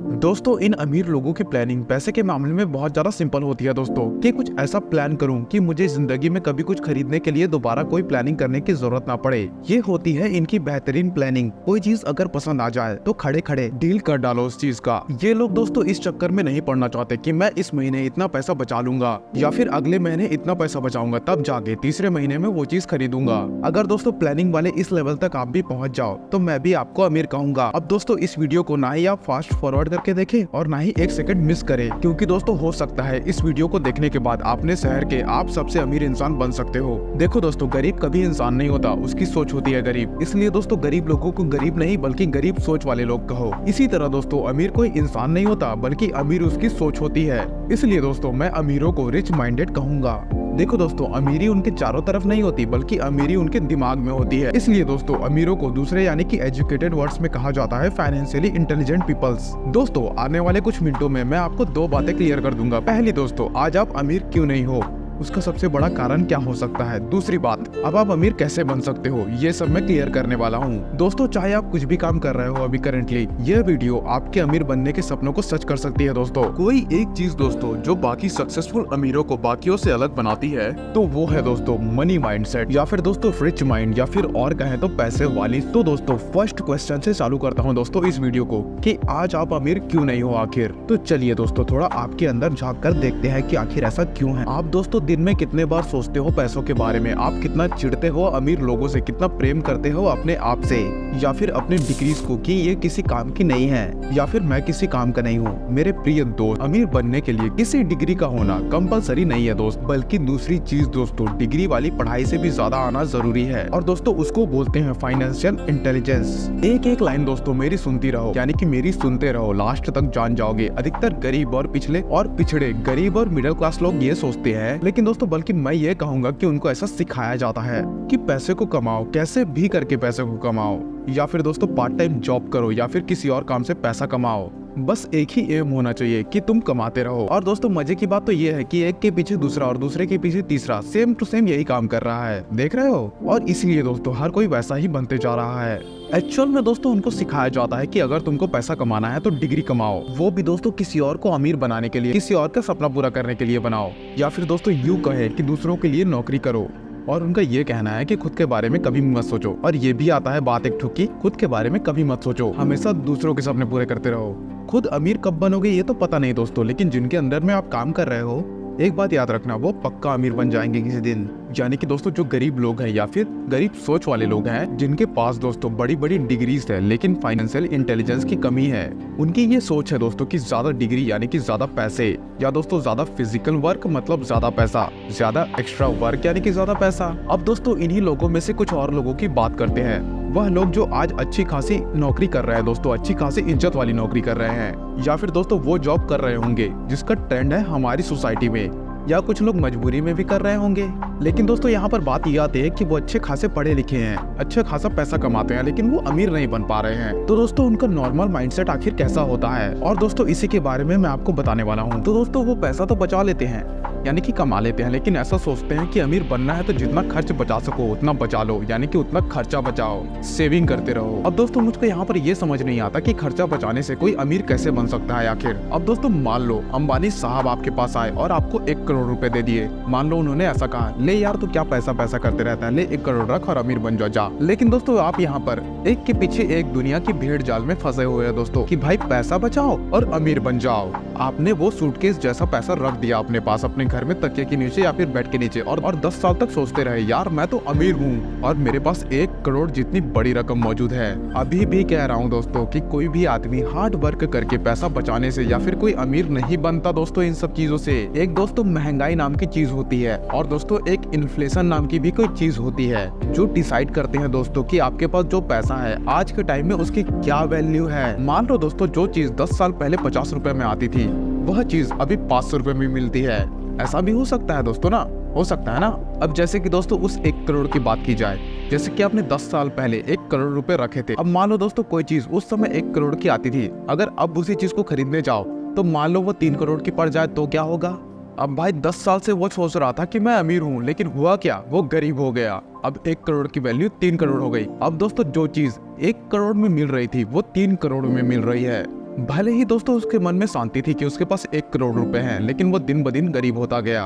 दोस्तों इन अमीर लोगों की प्लानिंग पैसे के मामले में बहुत ज्यादा सिंपल होती है दोस्तों, कि कुछ ऐसा प्लान करूं कि मुझे जिंदगी में कभी कुछ खरीदने के लिए दोबारा कोई प्लानिंग करने की जरूरत ना पड़े। ये होती है इनकी बेहतरीन प्लानिंग। कोई चीज अगर पसंद आ जाए तो खड़े खड़े डील कर डालो उस चीज का। ये लोग दोस्तों इस चक्कर में नहीं पड़ना चाहते कि मैं इस महीने इतना पैसा बचा लूंगा या फिर अगले महीने इतना पैसा बचाऊंगा, तब जाके तीसरे महीने में वो चीज खरीदूंगा। अगर दोस्तों प्लानिंग वाले इस लेवल तक आप भी पहुंच जाओ तो मैं भी आपको अमीर कहूंगा। अब दोस्तों इस वीडियो को ना ही आप फास्ट फॉरवर्ड करके देखें और ना ही एक सेकंड मिस करें, क्योंकि दोस्तों हो सकता है इस वीडियो को देखने के बाद आपने शहर के आप सबसे अमीर इंसान बन सकते हो। देखो दोस्तों, गरीब कभी इंसान नहीं होता, उसकी सोच होती है गरीब। इसलिए दोस्तों गरीब लोगों को गरीब नहीं बल्कि गरीब सोच वाले लोग कहो। इसी तरह दोस्तों अमीर कोई इंसान नहीं होता बल्कि अमीर उसकी सोच होती है। इसलिए दोस्तों मैं अमीरों को रिच माइंडेड कहूंगा। देखो दोस्तों, अमीरी उनके चारों तरफ नहीं होती बल्कि अमीरी उनके दिमाग में होती है। इसलिए दोस्तों अमीरों को दूसरे यानी कि एजुकेटेड वर्ड्स में कहा जाता है फाइनेंशियली इंटेलिजेंट पीपल्स। दोस्तों आने वाले कुछ मिनटों में मैं आपको दो बातें क्लियर कर दूंगा। पहली दोस्तों, आज आप अमीर क्यों नहीं हो, उसका सबसे बड़ा कारण क्या हो सकता है। दूसरी बात, अब आप अमीर कैसे बन सकते हो, ये सब मैं क्लियर करने वाला हूँ। दोस्तों चाहे आप कुछ भी काम कर रहे हो अभी करेंटली, यह वीडियो आपके अमीर बनने के सपनों को सच कर सकती है। दोस्तों कोई एक चीज दोस्तों जो बाकी सक्सेसफुल अमीरों को बाकियों से अलग बनाती है तो वो है दोस्तों मनी माइंडसेट, या फिर दोस्तों रिच माइंड, या फिर और कहें तो पैसे वाली। तो दोस्तों फर्स्ट क्वेश्चन से चालू करता हूँ दोस्तों इस वीडियो को, कि आज आप अमीर क्यों नहीं हो आखिर। तो चलिए दोस्तों थोड़ा आपके अंदर झांक कर देखते हैं कि आखिर ऐसा क्यों है। आप दोस्तों दिन में कितने बार सोचते हो पैसों के बारे में, आप कितना चिढ़ते हो अमीर लोगों से, कितना प्रेम करते हो अपने आप से या फिर अपने डिग्रीज को कि ये किसी काम की नहीं है या फिर मैं किसी काम का नहीं हूँ। मेरे प्रिय दोस्त, अमीर बनने के लिए किसी डिग्री का होना कंपलसरी नहीं है दोस्त, बल्कि दूसरी चीज दोस्तों डिग्री वाली पढ़ाई से भी ज्यादा आना जरूरी है। और दोस्तों उसको बोलते हैं फाइनेंशियल इंटेलिजेंस। एक एक लाइन दोस्तों मेरी सुनती रहो, यानी कि मेरी सुनते रहो, लास्ट तक जान जाओगे। अधिकतर गरीब और पिछले और पिछड़े, गरीब और मिडिल क्लास लोग ये सोचते हैं, लेकिन दोस्तों बल्कि मैं ये कहूंगा कि उनको ऐसा सिखाया जाता है कि पैसे को कमाओ, कैसे भी करके पैसे को कमाओ, या फिर दोस्तों पार्ट टाइम जॉब करो या फिर किसी और काम से पैसा कमाओ। बस एक ही एम होना चाहिए कि तुम कमाते रहो। और दोस्तों मजे की बात तो ये है कि एक के पीछे दूसरा और दूसरे के पीछे तीसरा सेम टू सेम यही काम कर रहा है, देख रहे हो। और इसलिए दोस्तों हर कोई वैसा ही बनते जा रहा है। एक्चुअल में दोस्तों उनको सिखाया जाता है कि अगर तुमको पैसा कमाना है तो डिग्री कमाओ, वो भी दोस्तों किसी और को अमीर बनाने के लिए, किसी और का सपना पूरा करने के लिए बनाओ, या फिर दोस्तों यूं कहे कि दूसरों के लिए नौकरी करो। और उनका ये कहना है कि खुद के बारे में कभी मत सोचो। और ये भी आता है बात एक ठुकी, खुद के बारे में कभी मत सोचो, हमेशा दूसरों के सपने पूरे करते रहो। खुद अमीर कब बनोगे ये तो पता नहीं दोस्तों, लेकिन जिनके अंदर में आप काम कर रहे हो एक बात याद रखना, वो पक्का अमीर बन जाएंगे किसी दिन। यानी कि दोस्तों जो गरीब लोग हैं या फिर गरीब सोच वाले लोग हैं, जिनके पास दोस्तों बड़ी बड़ी डिग्रीज है लेकिन फाइनेंशियल इंटेलिजेंस की कमी है, उनकी ये सोच है दोस्तों कि ज्यादा डिग्री यानी कि ज्यादा पैसे, या दोस्तों ज्यादा फिजिकल वर्क मतलब ज्यादा पैसा, ज्यादा एक्स्ट्रा वर्क यानी कि ज्यादा पैसा। अब दोस्तों इन्हीं लोगों में से कुछ और लोगों की बात करते हैं, वह लोग जो आज अच्छी खासी नौकरी कर रहे हैं दोस्तों, अच्छी खासी इज्जत वाली नौकरी कर रहे हैं, या फिर दोस्तों वो जॉब कर रहे होंगे जिसका ट्रेंड है हमारी सोसाइटी में, या कुछ लोग मजबूरी में भी कर रहे होंगे। लेकिन दोस्तों यहाँ पर बात ये आती है कि वो अच्छे खासे पढ़े लिखे हैं, अच्छा खासा पैसा कमाते हैं, लेकिन वो अमीर नहीं बन पा रहे हैं। तो दोस्तों उनका नॉर्मल माइंडसेट आखिर कैसा होता है, और दोस्तों इसी के बारे में मैं आपको बताने वाला हूँ। तो दोस्तों वो पैसा तो बचा लेते हैं यानी कि कमा लेते हैं, लेकिन ऐसा सोचते हैं कि अमीर बनना है तो जितना खर्च बचा सको उतना बचा लो, यानी कि उतना खर्चा बचाओ, सेविंग करते रहो। अब दोस्तों मुझको यहाँ पर ये समझ नहीं आता कि खर्चा बचाने से कोई अमीर कैसे बन सकता है आखिर। अब दोस्तों मान लो अंबानी साहब आपके पास आए और आपको 1 करोड़ रुपए दे दिए। मान लो उन्होंने ऐसा कहा, ले यार तू क्या पैसा पैसा करते रहता है, ले 1 करोड़ रख और अमीर बन जा। लेकिन दोस्तों आप यहाँ पर एक के पीछे एक दुनिया की भीड़ जाल में फंसे हुए हैं दोस्तों, कि भाई पैसा बचाओ और अमीर बन जाओ। आपने वो सूटकेस जैसा पैसा रख दिया अपने पास अपने घर में तकिए के नीचे या फिर बेड के नीचे, और 10 साल तक सोचते रहे यार मैं तो अमीर हूँ और मेरे पास 1 करोड़ जितनी बड़ी रकम मौजूद है। अभी भी कह रहा हूँ दोस्तों कि कोई भी आदमी हार्ड वर्क करके पैसा बचाने से या फिर कोई अमीर नहीं बनता दोस्तों इन सब चीजों से। एक दोस्तों महंगाई नाम की चीज होती है, और दोस्तों एक इन्फ्लेशन नाम की भी कोई चीज होती है, जो डिसाइड करते हैं दोस्तों कि आपके पास जो पैसा है आज के टाइम में उसकी क्या वैल्यू है। मान लो दोस्तों जो चीज 10 साल पहले 50 रुपए में आती थी, वह चीज अभी 500 रुपए में मिलती है। ऐसा भी हो सकता है दोस्तों ना, हो सकता है ना। अब जैसे कि दोस्तों उस 1 करोड़ की बात की जाए, जैसे कि आपने 10 साल पहले 1 करोड़ रुपए रखे थे। अब मान लो दोस्तों कोई चीज उस समय 1 करोड़ की आती थी, अगर अब उसी चीज को खरीदने जाओ तो मान लो वो 3 करोड़ की पड़ जाए तो क्या होगा। अब भाई 10 साल से वो सोच रहा था कि मैं अमीर हूँ, लेकिन हुआ क्या, वो गरीब हो गया। अब 1 करोड़ की वैल्यू 3 करोड़ हो गई। अब दोस्तों जो चीज 1 करोड़ में मिल रही थी वो 3 करोड़ में मिल रही है। भले ही दोस्तों उसके मन में शांति थी कि उसके पास 1 करोड़ रुपए हैं, लेकिन वो दिन ब दिन गरीब होता गया।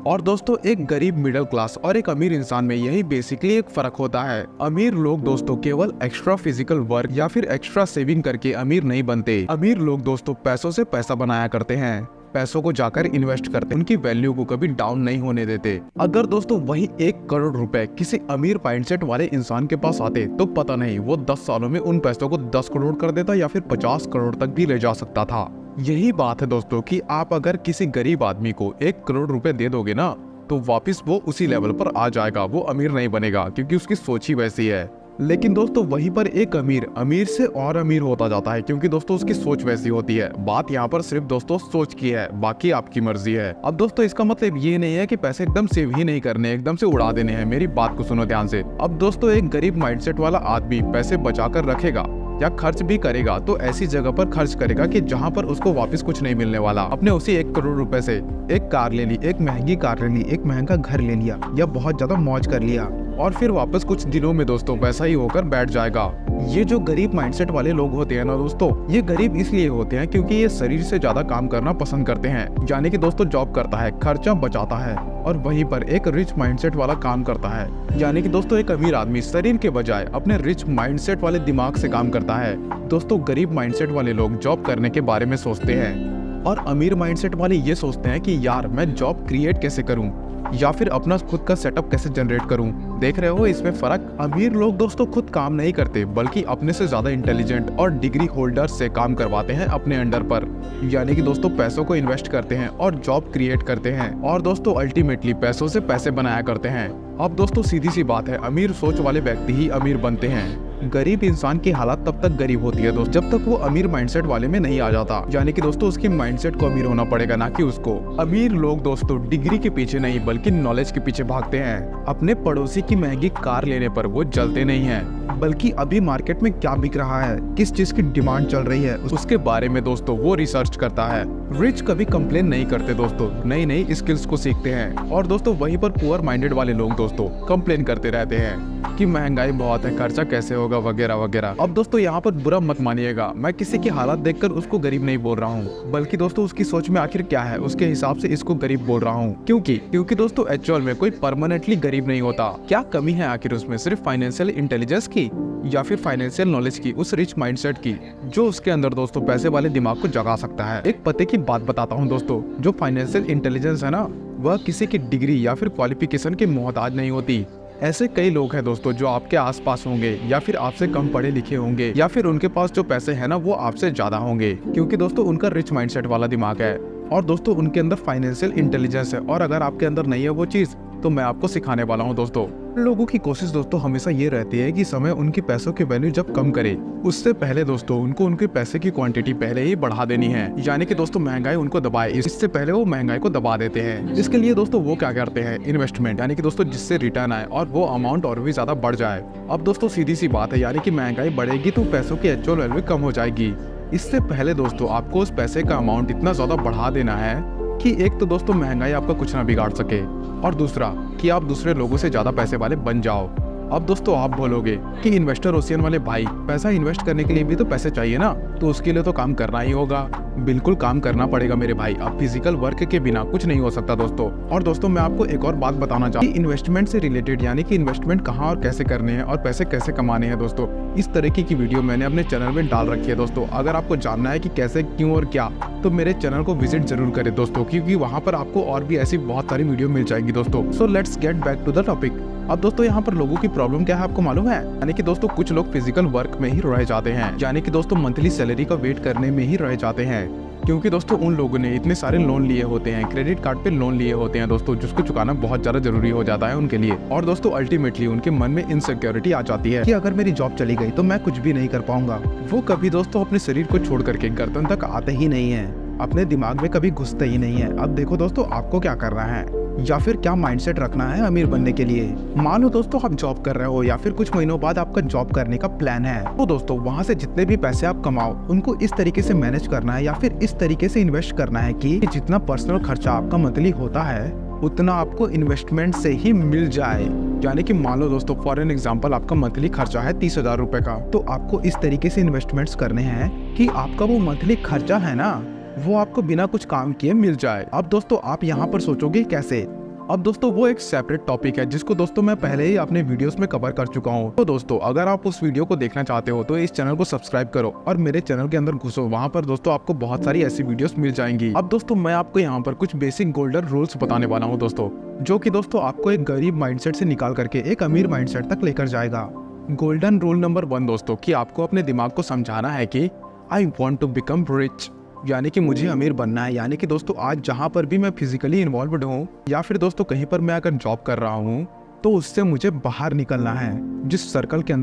और दोस्तों एक गरीब मिडिल क्लास और एक अमीर इंसान में यही बेसिकली एक फर्क होता है। अमीर लोग दोस्तों केवल एक्स्ट्रा फिजिकल वर्क या फिर एक्स्ट्रा सेविंग करके अमीर नहीं बनते। अमीर लोग दोस्तों पैसों से पैसा बनाया करते हैं, पैसों को जाकर इन्वेस्ट करते, उनकी वैल्यू को कभी डाउन नहीं होने देते। अगर दोस्तों वही 1 करोड़ रुपए किसी अमीर माइंडसेट वाले इंसान के पास आते तो पता नहीं वो 10 सालों में उन पैसों को 10 करोड़ कर देता या फिर 50 करोड़ तक भी ले जा सकता था। यही बात है दोस्तों कि आप अगर किसी गरीब आदमी को 1 करोड़ रुपए दे दोगे ना, तो वापिस वो उसी लेवल पर आ जाएगा, वो अमीर नहीं बनेगा, क्योंकि उसकी सोच ही वैसी है। लेकिन दोस्तों वहीं पर एक अमीर से और अमीर होता जाता है, क्योंकि दोस्तों उसकी सोच वैसी होती है। बात यहाँ पर सिर्फ दोस्तों सोच की है, बाकी आपकी मर्जी है। अब दोस्तों इसका मतलब ये नहीं है कि पैसे एकदम सेव ही नहीं करने, एकदम से उड़ा देने हैं। मेरी बात को सुनो ध्यान से। अब दोस्तों एक गरीब माइंडसेट वाला आदमी पैसे बचाकर रखेगा या खर्च भी करेगा तो ऐसी जगह पर खर्च करेगा कि जहां पर उसको वापस कुछ नहीं मिलने वाला। अपने उसी 1 करोड़ रुपए से एक कार ले ली, एक महंगी कार ले ली, एक महंगा घर ले लिया या बहुत ज्यादा मौज कर लिया, और फिर वापस कुछ दिनों में दोस्तों वैसा ही होकर बैठ जाएगा। ये जो गरीब माइंडसेट वाले लोग होते हैं ना दोस्तों, ये गरीब इसलिए होते हैं क्योंकि ये शरीर से ज्यादा काम करना पसंद करते हैं। यानी कि दोस्तों जॉब करता है, खर्चा बचाता है, और वहीं पर एक रिच माइंडसेट वाला काम करता है। यानी कि दोस्तों एक अमीर आदमी शरीर के बजाय अपने रिच माइंडसेट वाले दिमाग से काम करता है। दोस्तों गरीब माइंडसेट वाले लोग जॉब करने के बारे में सोचते हैं, और अमीर माइंडसेट वाले ये सोचते हैं कि यार मैं जॉब क्रिएट कैसे करूं या फिर अपना खुद का सेटअप कैसे जनरेट करूं। देख रहे हो इसमें फर्क। अमीर लोग दोस्तों खुद काम नहीं करते, बल्कि अपने से ज्यादा इंटेलिजेंट और डिग्री होल्डर्स से काम करवाते हैं अपने अंडर पर। यानी कि दोस्तों पैसों को इन्वेस्ट करते हैं और जॉब क्रिएट करते हैं, और दोस्तों अल्टीमेटली पैसों से पैसे बनाया करते हैं। अब दोस्तों सीधी सी बात है, अमीर सोच वाले व्यक्ति ही अमीर बनते हैं। गरीब इंसान की हालत तब तक गरीब होती है दोस्तों जब तक वो अमीर माइंडसेट वाले में नहीं आ जाता। यानी कि दोस्तों उसके माइंडसेट को अमीर होना पड़ेगा, ना कि उसको। अमीर लोग दोस्तों डिग्री के पीछे नहीं बल्कि नॉलेज के पीछे भागते हैं। अपने पड़ोसी की महंगी कार लेने पर वो जलते नहीं हैं, बल्कि अभी मार्केट में क्या बिक रहा है, किस चीज की डिमांड चल रही है, उसके बारे में दोस्तों वो रिसर्च करता है। रिच कभी कंप्लेन नहीं करते दोस्तों, नई नई स्किल्स को सीखते हैं। और दोस्तों वहीं पर पुअर माइंडेड वाले लोग दोस्तों कंप्लेन करते रहते हैं कि महंगाई बहुत है, खर्चा कैसे होगा वगैरह वगैरह। अब दोस्तों यहाँ पर बुरा मत मानिएगा, मैं किसी की हालत देखकर उसको गरीब नहीं बोल रहा हूँ, बल्कि दोस्तों उसकी सोच में आखिर क्या है उसके हिसाब से इसको गरीब बोल रहा हूँ। क्योंकि दोस्तों एक्चुअल में कोई परमानेंटली गरीब नहीं होता। क्या कमी है आखिर उसमें? सिर्फ फाइनेंशियल इंटेलिजेंस की या फिर फाइनेंशियल नॉलेज की, उस रिच माइंडसेट की जो उसके अंदर दोस्तों पैसे वाले दिमाग को जगा सकता है। एक पते की बात बताता हूँ दोस्तों, जो फाइनेंशियल इंटेलिजेंस है ना, वह किसी की डिग्री या फिर क्वालिफिकेशन की मोहताज नहीं होती। ऐसे कई लोग हैं दोस्तों जो आपके आसपास होंगे या फिर आपसे कम पढ़े लिखे होंगे, या फिर उनके पास जो पैसे हैं ना वो आपसे ज्यादा होंगे, क्योंकि दोस्तों उनका रिच माइंडसेट वाला दिमाग है और दोस्तों उनके अंदर फाइनेंशियल इंटेलिजेंस है। और अगर आपके अंदर नहीं है वो चीज, तो मैं आपको सिखाने वाला हूँ दोस्तों। लोगों की कोशिश दोस्तों हमेशा ये रहती है कि समय उनके पैसों की वैल्यू जब कम करे, उससे पहले दोस्तों उनको उनके पैसे की क्वांटिटी पहले ही बढ़ा देनी है। यानी कि दोस्तों महंगाई उनको दबाए, इससे पहले वो महंगाई को दबा देते हैं। इसके लिए दोस्तों वो क्या करते हैं, इन्वेस्टमेंट, यानी कि दोस्तों जिससे रिटर्न आए और वो अमाउंट और भी ज्यादा बढ़ जाए। अब दोस्तों सीधी सी बात है, यानी कि महंगाई बढ़ेगी तो पैसों की एक्चुअल वैल्यू कम हो जाएगी। इससे पहले दोस्तों आपको उस पैसे का अमाउंट इतना ज्यादा बढ़ा देना है कि एक तो दोस्तों महंगाई आपका कुछ ना बिगाड़ सके, और दूसरा कि आप दूसरे लोगों से ज्यादा पैसे वाले बन जाओ। अब दोस्तों आप बोलोगे कि इन्वेस्टर ओशियन वाले भाई, पैसा इन्वेस्ट करने के लिए भी तो पैसे चाहिए ना, तो उसके लिए तो काम करना ही होगा। बिल्कुल काम करना पड़ेगा मेरे भाई, अब फिजिकल वर्क के बिना कुछ नहीं हो सकता दोस्तों। और दोस्तों मैं आपको एक और बात बताना चाहूँ, इन्वेस्टमेंट से रिलेटेड, यानी कि इन्वेस्टमेंट कहाँ और कैसे करने हैं और पैसे कैसे कमाने हैं दोस्तों, इस तरीके की वीडियो मैंने अपने चैनल में डाल रखी है दोस्तों। अगर आपको जानना है कि कैसे, क्यों और क्या, तो मेरे चैनल को विजिट जरूर करें दोस्तों, क्योंकि वहाँ पर आपको और भी ऐसी बहुत सारी वीडियो मिल जाएगी दोस्तों। So let's get back to the topic. अब दोस्तों यहाँ पर लोगों की प्रॉब्लम क्या है आपको मालूम है? यानी कि दोस्तों कुछ लोग फिजिकल वर्क में ही रह जाते हैं, यानी कि दोस्तों मंथली सैलरी का वेट करने में ही रह जाते हैं, क्योंकि दोस्तों उन लोगों ने इतने सारे लोन लिए होते हैं, क्रेडिट कार्ड पे लोन लिए होते हैं दोस्तों, जिसको चुकाना बहुत ज्यादा जरूरी हो जाता है उनके लिए। और दोस्तों अल्टीमेटली उनके मन में इनसिक्योरिटी आ जाती है कि अगर मेरी जॉब चली गई तो मैं कुछ भी नहीं कर पाऊंगा। वो कभी दोस्तों अपने शरीर को छोड़ करके गर्दन तक आते ही नहीं है, अपने दिमाग में कभी घुसते ही नहीं है। अब देखो दोस्तों आपको क्या करना है या फिर क्या माइंडसेट रखना है अमीर बनने के लिए। मान लो दोस्तों आप जॉब कर रहे हो या फिर कुछ महीनों बाद आपका जॉब करने का प्लान है, तो दोस्तों वहाँ से जितने भी पैसे आप कमाओ उनको इस तरीके से मैनेज करना है या फिर इस तरीके से इन्वेस्ट करना है कि जितना पर्सनल खर्चा आपका मंथली होता है उतना आपको इन्वेस्टमेंट से ही मिल जाए। यानी कि मान लो दोस्तों फॉर एन एग्जांपल आपका मंथली खर्चा है 30,000 रुपए का, तो आपको इस तरीके से इन्वेस्टमेंट्स करने हैं कि आपका वो मंथली खर्चा है ना वो आपको बिना कुछ काम किए मिल जाए। अब दोस्तों आप यहाँ पर सोचोगे कैसे। अब दोस्तों वो एक सेपरेट टॉपिक है जिसको दोस्तों मैं पहले ही अपने वीडियोस में कवर कर चुका हूँ। तो दोस्तों अगर आप उस वीडियो को देखना चाहते हो तो इस चैनल को सब्सक्राइब करो और मेरे चैनल के अंदर घुसो, वहाँ पर दोस्तों आपको बहुत सारी ऐसी वीडियोस मिल जाएंगी। अब दोस्तों मैं आपको यहाँ पर कुछ बेसिक गोल्डन रूल्स बताने वाला हूँ दोस्तों, जो कि दोस्तों आपको एक गरीब माइंडसेट से निकाल करके एक अमीर माइंडसेट तक लेकर जाएगा। गोल्डन रूल नंबर 1 दोस्तों कि आपको अपने दिमाग को समझाना है कि I want to become rich, यानी कि मुझे अमीर बनना है। यानी कि दोस्तों आज जहाँ पर भी मैं फिजिकली इन्वॉल्वड हूँ या फिर दोस्तों कहीं पर मैं अगर जॉब कर रहा हूँ तो उससे मुझे बाहर निकलना है। जिस सर्कल के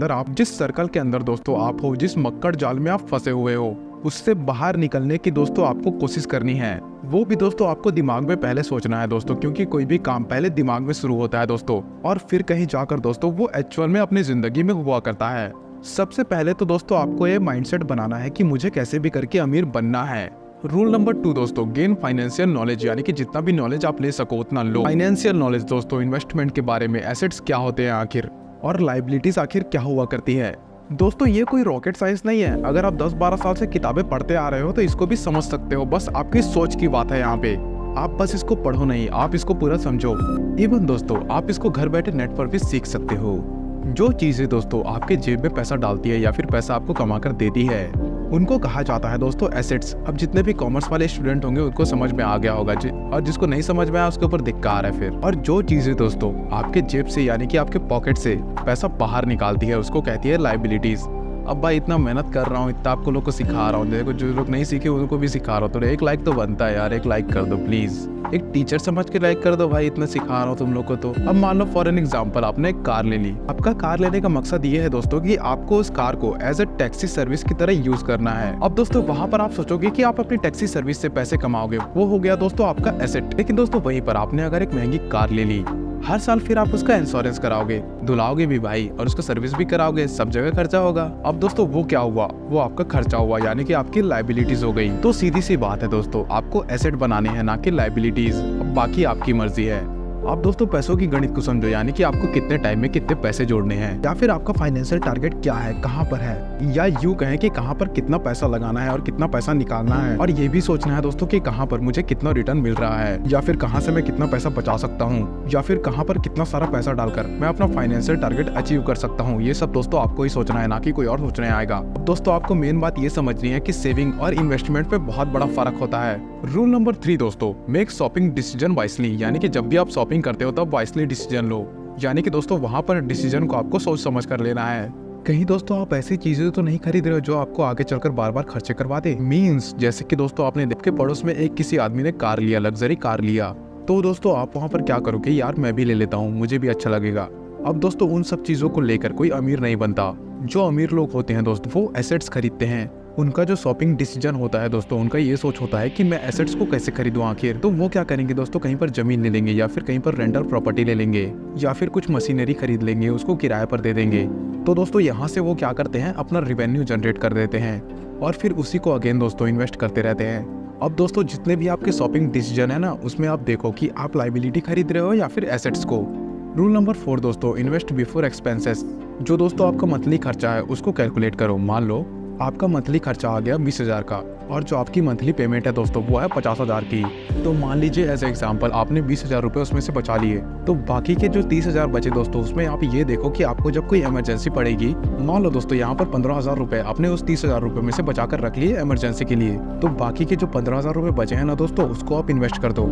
अंदर दोस्तों आप हो, जिस मक्कड़ जाल में आप फंसे हुए हो, उससे बाहर निकलने की दोस्तों आपको कोशिश करनी है। वो भी दोस्तों आपको दिमाग में पहले सोचना है दोस्तों, क्योंकि कोई भी काम पहले दिमाग में शुरू होता है दोस्तों और फिर कहीं जाकर दोस्तों वो एक्चुअल में अपनी जिंदगी में हुआ करता है। सबसे पहले तो दोस्तों आपको ये माइंडसेट बनाना है कि मुझे कैसे भी करके अमीर बनना है। रूल नंबर 2 दोस्तों गेन फाइनेंशियल नॉलेज, यानी कि जितना भी नॉलेज आप ले सको उतना लो। फाइनेंशियल नॉलेज दोस्तों इन्वेस्टमेंट के बारे में, एसेट्स क्या होते हैं आखिर और लाइबिलिटीज आखिर क्या हुआ करती है। दोस्तों ये कोई रॉकेट साइंस नहीं है। अगर आप 10-12 साल से किताबें पढ़ते आ रहे हो तो इसको भी समझ सकते हो, बस आपकी सोच की बात है यहाँ पे। आप बस इसको पढ़ो नहीं, आप इसको पूरा समझो। इवन दोस्तों आप इसको घर बैठे नेट पर भी सीख सकते हो। जो चीजें दोस्तों आपके जेब में पैसा डालती है या फिर पैसा आपको कमा कर देती है उनको कहा जाता है दोस्तों एसेट्स। अब जितने भी कॉमर्स वाले स्टूडेंट होंगे उनको समझ में आ गया होगा और जिसको नहीं समझ में आया उसके ऊपर धिक्कार है फिर। और जो चीजें दोस्तों आपके जेब से यानी कि आपके पॉकेट से पैसा बाहर निकालती है उसको कहती है लाइबिलिटीज। अब भाई इतना मेहनत कर रहा हूँ, इतना आपको लोग को सिखा रहा हूँ, देखो जो लोग नहीं सीखे उनको भी सिखा रहा हूँ, तो एक लाइक तो बनता है यार, एक लाइक कर दो प्लीज, एक टीचर समझ के लाइक कर दो भाई, इतना सिखा रहा हूँ तुम लोग को। तो अब मान लो फॉर एन एग्जांपल आपने एक कार ले ली। आपका कार लेने का मकसद ये है दोस्तों कि आपको उस कार को एज अ टैक्सी सर्विस की तरह यूज करना है। अब दोस्तों वहाँ पर आप सोचोगे कि आप अपनी टैक्सी सर्विस से पैसे कमाओगे, वो हो गया दोस्तों आपका एसेट। लेकिन दोस्तों वहीं पर आपने अगर एक महंगी कार ले ली, हर साल फिर आप उसका इंश्योरेंस कराओगे, धुलाओगे भी भाई और उसका सर्विस भी कराओगे, सब जगह खर्चा होगा। अब दोस्तों वो क्या हुआ, वो आपका खर्चा हुआ, यानी कि आपकी लाइबिलिटीज हो गई। तो सीधी सी बात है दोस्तों आपको एसेट बनाने हैं ना कि लाइबिलिटीज। अब बाकी आपकी मर्जी है। आप दोस्तों पैसों की गणित को समझो, यानी कि आपको कितने टाइम में कितने पैसे जोड़ने हैं, या फिर आपका फाइनेंशियल टारगेट क्या है, कहाँ पर है, या यूं कहें कि कहाँ पर कितना पैसा लगाना है और कितना पैसा निकालना है। और ये भी सोचना है दोस्तों कि कहाँ पर मुझे कितना रिटर्न मिल रहा है, या फिर कहाँ से मैं कितना पैसा बचा सकता हूँ, या फिर कहाँ पर कितना सारा पैसा डालकर मैं अपना फाइनेंशियल टारगेट अचीव कर सकता हूँ। ये सब दोस्तों आपको ही सोचना है, ना कि कोई और सोचने आएगा। अब दोस्तों आपको मेन बात ये समझनी है कि सेविंग और इन्वेस्टमेंट पे बहुत बड़ा फर्क होता है। रूल नंबर 3 दोस्तों मेक शॉपिंग डिसीजन वाइसली, यानी कि जब भी आप शॉपिंग करते हो तब वाइसली डिसीजन लो। यानी कि दोस्तों वहाँ पर डिसीजन को आपको सोच समझ कर लेना है। कहीं दोस्तों आप ऐसी चीजें तो नहीं खरीद रहे हो जो आपको आगे चलकर बार बार खर्चे करवा दे। मींस जैसे कि दोस्तों आपने देख के पड़ोस में एक किसी आदमी ने कार लिया, लग्जरी कार लिया, तो दोस्तों आप वहाँ पर क्या करोगे, यार मैं भी ले लेता हूँ, मुझे भी अच्छा लगेगा। अब दोस्तों उन सब चीजों को लेकर कोई अमीर नहीं बनता। जो अमीर लोग होते हैं दोस्तों वो एसेट्स खरीदते हैं। उनका जो शॉपिंग डिसीजन होता है दोस्तों उनका ये सोच होता है कि मैं एसेट्स को कैसे खरीदूं आखिर। तो वो क्या करेंगे दोस्तों, कहीं पर जमीन ले लेंगे या फिर कहीं पर रेंटल प्रॉपर्टी ले लेंगे या फिर कुछ मशीनरी खरीद लेंगे, उसको किराए पर दे देंगे। तो दोस्तों यहाँ से वो क्या करते हैं, अपना रिवेन्यू जनरेट कर देते हैं और फिर उसी को अगेन दोस्तों इन्वेस्ट करते रहते हैं। अब दोस्तों जितने भी आपके शॉपिंग डिसीजन है ना उसमें आप देखो कि आप लाइबिलिटी खरीद रहे हो या फिर एसेट्स को। रूल नंबर 4 दोस्तों इन्वेस्ट बिफोर एक्सपेंसेस। जो दोस्तों आपका मंथली खर्चा है उसको कैलकुलेट करो। मान लो आपका मंथली खर्चा आ गया 20,000 का और जो आपकी मंथली पेमेंट है दोस्तों वो है 50,000 की। तो मान लीजिए एज एग्जांपल आपने 20,000 रुपये उसमें से बचा लिए, तो बाकी के जो 30,000 बचे दोस्तों उसमें आप ये देखो कि आपको जब कोई इमरजेंसी पड़ेगी, मान लो दोस्तों यहाँ पर 15,000 रुपये आपने उस 30,000 रुपये में से बचा कर रख लिए इमरजेंसी के लिए, तो बाकी के जो 15,000 रुपये बचे हैं ना दोस्तों उसको आप इन्वेस्ट कर दो।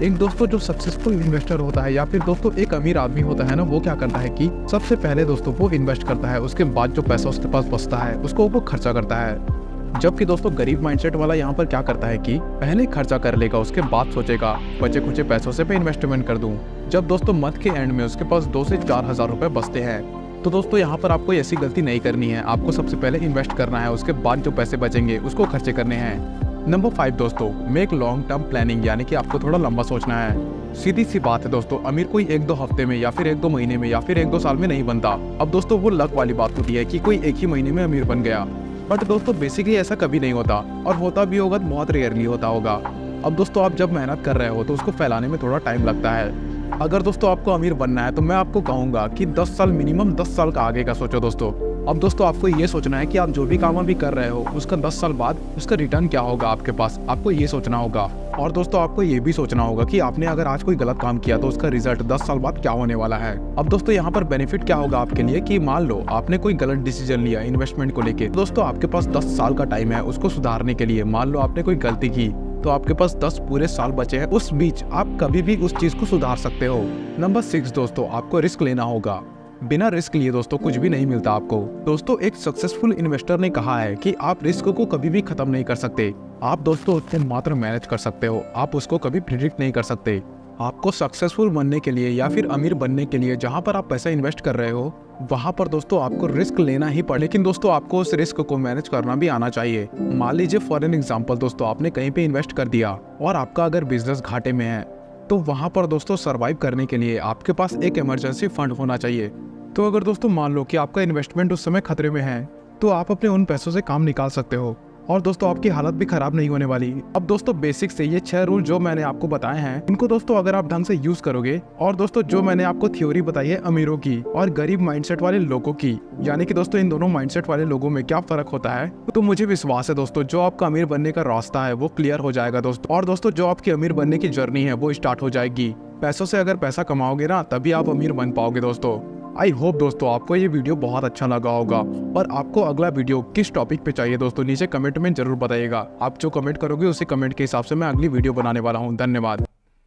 एक दोस्तों जो सक्सेसफुल इन्वेस्टर होता है या फिर दोस्तों एक अमीर आदमी होता है ना, वो क्या करता है कि सबसे पहले दोस्तों वो इन्वेस्ट करता है, उसके बाद जो पैसा उसके पास बचता है उसको वो खर्चा करता है। जबकि दोस्तों गरीब माइंडसेट वाला यहाँ पर क्या करता है कि पहले खर्चा कर लेगा, उसके बाद सोचेगा बचे कुछ पैसों से मैं इन्वेस्टमेंट कर दूं। जब दोस्तों मंथ के एंड में उसके पास 2 से 4 हज़ार रुपए बचते हैं, तो दोस्तों यहाँ पर आपको ऐसी गलती नहीं करनी है। आपको सबसे पहले इन्वेस्ट करना है, उसके बाद जो पैसे बचेंगे उसको खर्चे करने हैं। नंबर 5 दोस्तों मेक लॉन्ग टर्म प्लानिंग, यानी कि आपको थोड़ा लंबा सोचना है। सीधी सी बात है दोस्तों, अमीर कोई 1-2 हफ्ते में या फिर 1-2 महीने में या फिर 1-2 साल में नहीं बनता। अब दोस्तों वो लक वाली बात होती है कि कोई एक ही महीने में अमीर बन गया, बट दोस्तों बेसिकली ऐसा कभी नहीं होता, और होता भी होगा तो बहुत रेयरली होता होगा। अब दोस्तों आप जब मेहनत कर रहे हो तो उसको फैलाने में थोड़ा टाइम लगता है। अगर दोस्तों आपको अमीर बनना है तो मैं आपको कहूंगा कि 10 साल मिनिमम 10 साल का आगे का सोचो दोस्तों। अब दोस्तों आपको ये सोचना है कि आप जो भी काम अभी कर रहे हो उसका 10 साल बाद उसका रिटर्न क्या होगा आपके पास, आपको ये सोचना होगा। और दोस्तों आपको ये भी सोचना होगा कि आपने अगर आज कोई गलत काम किया तो उसका रिजल्ट 10 साल बाद क्या होने वाला है। अब दोस्तों यहाँ पर बेनिफिट क्या होगा आपके लिए कि मान लो आपने कोई गलत डिसीजन लिया इन्वेस्टमेंट को लेके, दोस्तों आपके पास 10 साल का टाइम है उसको सुधारने के लिए। मान लो आपने कोई गलती की तो आपके पास 10 पूरे साल बचे हैं, उस बीच आप कभी भी उस चीज को सुधार सकते हो। नंबर 6 दोस्तों, आपको रिस्क लेना होगा। बिना रिस्क लिए दोस्तों कुछ भी नहीं मिलता आपको। दोस्तों एक सक्सेसफुल इन्वेस्टर ने कहा है कि आप रिस्क को कभी भी खत्म नहीं कर सकते, आप दोस्तों उसको मात्र मैनेज कर सकते हो, आप उसको कभी प्रिडिक्ट नहीं कर सकते। आपको सक्सेसफुल बनने के लिए या फिर अमीर बनने के लिए जहां पर आप पैसा इन्वेस्ट कर रहे हो वहां पर दोस्तों आपको रिस्क लेना ही पड़े, लेकिन दोस्तों आपको उस रिस्क को मैनेज करना भी आना चाहिए। मान लीजिए फॉर एन एग्जांपल दोस्तों आपने कहीं पे इन्वेस्ट कर दिया और आपका अगर बिजनेस घाटे में है तो वहां पर दोस्तों सरवाइव करने के लिए आपके पास एक इमरजेंसी फंड होना चाहिए। तो अगर दोस्तों मान लो कि आपका इन्वेस्टमेंट उस समय खतरे में है तो आप अपने उन पैसों से काम निकाल सकते हो और दोस्तों आपकी हालत भी खराब नहीं होने वाली। अब दोस्तों बेसिक से ये 6 रूल जो मैंने आपको बताए हैं इनको दोस्तों अगर आप ढंग से यूज करोगे, और दोस्तों जो मैंने आपको थ्योरी बताई है अमीरों की और गरीब माइंडसेट वाले लोगों की, यानी कि दोस्तों इन दोनों माइंडसेट वाले लोगों में क्या फर्क होता है, तो मुझे विश्वास है दोस्तों जो आपका अमीर बनने का रास्ता है वो क्लियर हो जाएगा दोस्तों। और दोस्तों जो आपकी अमीर बनने की जर्नी है वो स्टार्ट हो जाएगी। पैसों से अगर पैसा कमाओगे ना तभी आप अमीर बन पाओगे दोस्तों। आई होप दोस्तों आपको ये वीडियो बहुत अच्छा लगा होगा, और आपको अगला वीडियो किस टॉपिक पे चाहिए दोस्तों नीचे कमेंट में जरूर बताइएगा। आप जो कमेंट करोगे उसी कमेंट के हिसाब से मैं अगली वीडियो बनाने वाला हूँ। धन्यवाद।